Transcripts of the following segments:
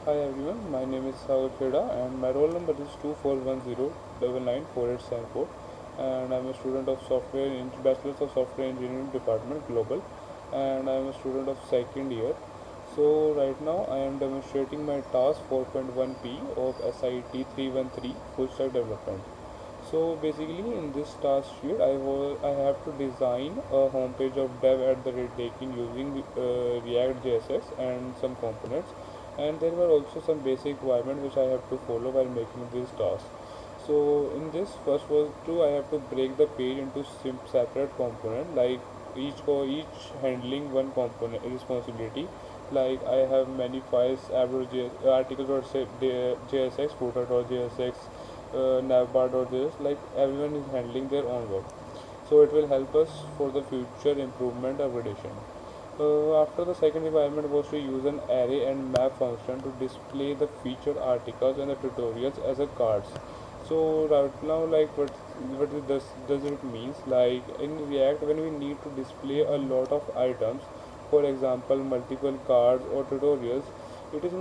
Hi everyone, my name is Sagar Kheda and my roll number is 2410994874 and I'm a student of Bachelor's of Software Engineering Department Global and I'm a student of second year. So right now I am demonstrating my task 4.1p of SIT 313 full stack development. So basically in this task sheet I have to design a homepage of dev at the rate taking using React JSX and some components, and there were also some basic requirements which I have to follow while making this task. So in this first was to I have to break the page into separate component, like each handling one component responsibility. Like I have many files articles.jsx, footer.jsx, navbar.js. Like everyone is handling their own work, so it will help us for the future improvement upgradation. After the second requirement was to use an array and map function to display the featured articles and the tutorials as a cards. So right now, like what does it means? Like in React, when we need to display a lot of items, for example, multiple cards or tutorials, it is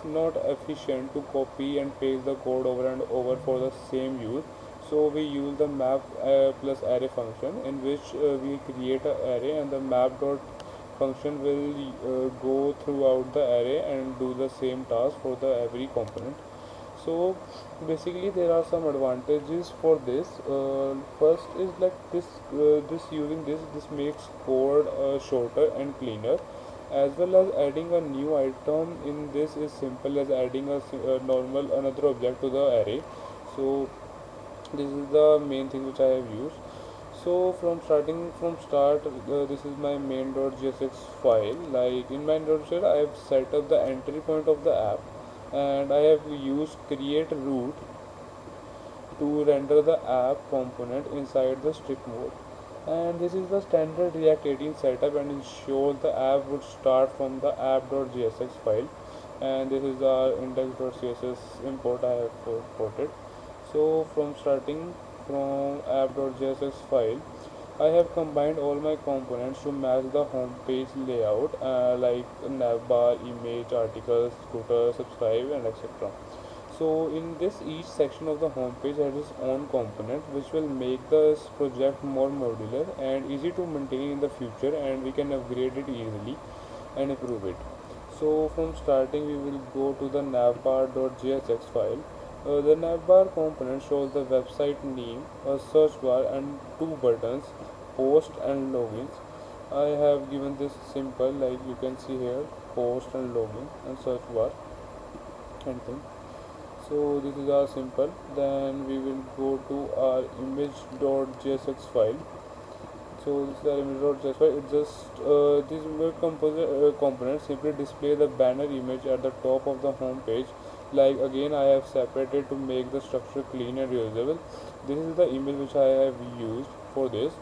not efficient to copy and paste the code over and over for the same use. So we use the map plus array function, in which we create an array, and the map dot function will go throughout the array and do the same task for the every component. So basically there are some advantages for this. First is like this using this makes code shorter and cleaner, as well as adding a new item in this is simple as adding a normal another object to the array. So this is the main thing which I have used. So from start, this is my main.jsx file. Like in main.jsx I have set up the entry point of the app, and I have used create root to render the app component inside the strict mode. And this is the standard React 18 setup, and ensures the app would start from the app.jsx file. And this is our index.css import I have imported. So from app.jsx file, I have combined all my components to match the home page layout, like navbar, image, articles, footer, subscribe, and etc. So in this, each section of the home page has its own component, which will make this project more modular and easy to maintain in the future, and we can upgrade it easily and improve it. So from starting, we will go to the navbar.jsx file. The navbar component shows the website name, a search bar, and two buttons, post and logins. I have given this simple, like you can see here, post and login and search bar and thing. So this is our simple. Then we will go to our image.jsx file. So this is our image.jsx file. It just this component simply display the banner image at the top of the home page. Like again, I have separated to make the structure clean and reusable. This is the image which I have used for this.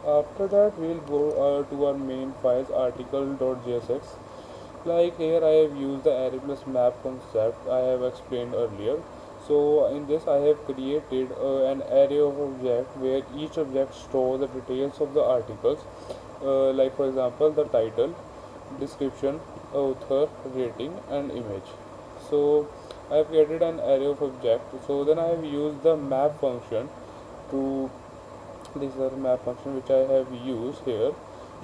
After that, we will go to our main files article.jsx. Like here I have used the array plus map concept I have explained earlier. So in this I have created an array of objects where each object stores the details of the articles, like for example the title, description, author, rating, and image. So I have created an array of objects. So then I have used the map function to this is a map function which I have used here.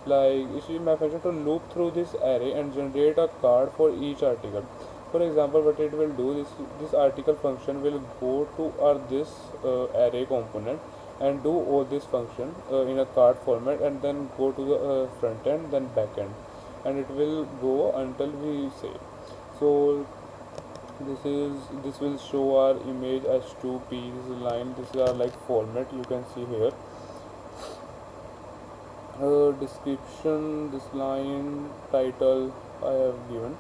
Like this is my function to loop through this array and generate a card for each article. For example, what it will do is this article function will go to our this array component and do all this function in a card format, and then go to the front end, then back end, and it will go until we say. So this will show our image as 2p. This is line, this is our like format you can see here. Description, this line, title I have given.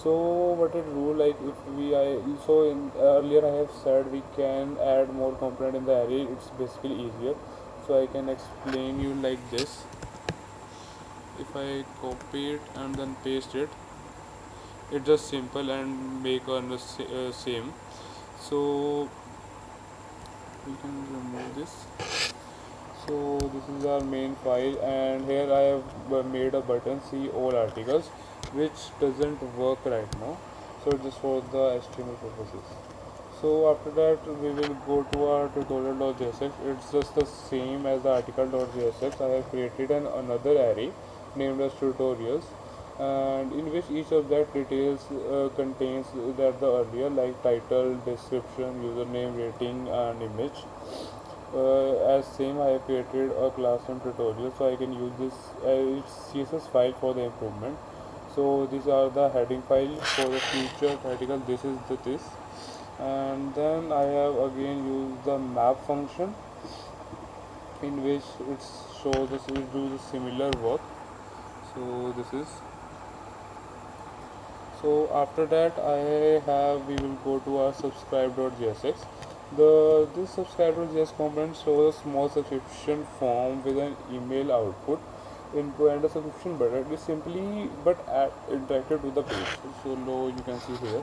So what it do, like if we I so in earlier I have said we can add more component in the array. It's basically easier, so I can explain you like this. If I copy it and then paste it, it's just simple and make on the same. So we can remove this. So this is our main file, and here I have made a button see all articles. which doesn't work right now, so just for the HTML purposes. So after that we will go to our tutorial.jsx. It's just the same as the article.jsx. I have created another array named as tutorials, and in which each of that details contains that the earlier, like title, description, username, rating and image. As same, I have created a class name tutorial, so I can use this its CSS file for the improvement. So these are the heading file for the future article. This is the this, and then I have again used the map function, in which it shows us we do the similar work. So this is, so after that we will go to our subscribe.jsx. This subscribe.js component shows a small subscription form with an email output into and a subscription button. It is simply but interacted with the page. So now you can see here.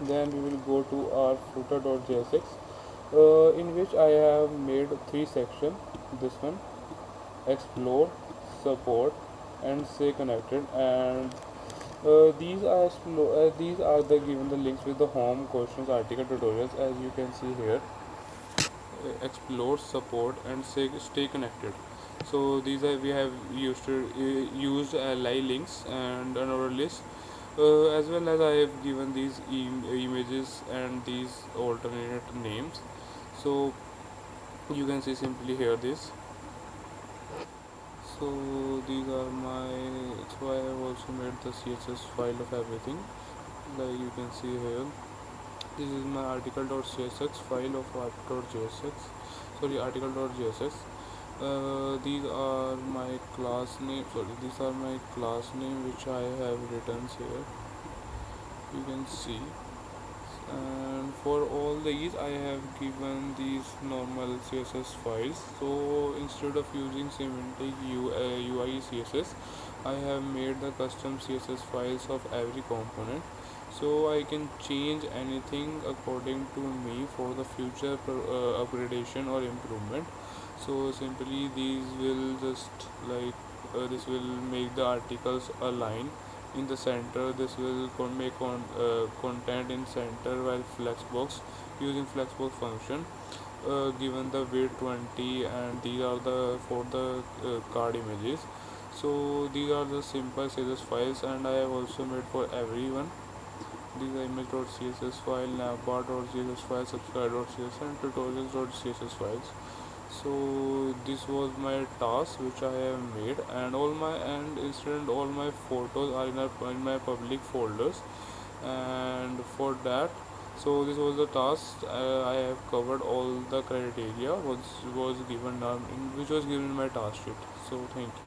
Then we will go to our footer.jsx, in which I have made three sections. This one, explore, support and stay connected, and these are the given the links with the home, questions, article, tutorials. As you can see here, explore, support and stay connected. So these are we have used ally links and another list, as well as I have given these images and these alternate names. So you can see simply here this. So these are my, so I have also made the CSS file of everything, like you can see here. This is my article.csx file of art.jsx, sorry, article.jsx. These are my class name, sorry, these are my class name which I have written here, you can see. And for all these I have given these normal CSS files. So instead of using semantic UI CSS, I have made the custom CSS files of every component, so I can change anything according to me for the future upgradation or improvement. So simply these will just like this will make the articles align in the center. This will make content in center, while flexbox, using flexbox function, given the weight 20, and these are the for the card images. So these are the simple CSS files, and I have also made for everyone. These are image.css file, navbar.css file, subscribe.css and tutorials.css files. So this was my task which I have made, and all my photos are in my public folders. And for that, so this was the task. I have covered all the criteria was given which was given in my task sheet. So thank you.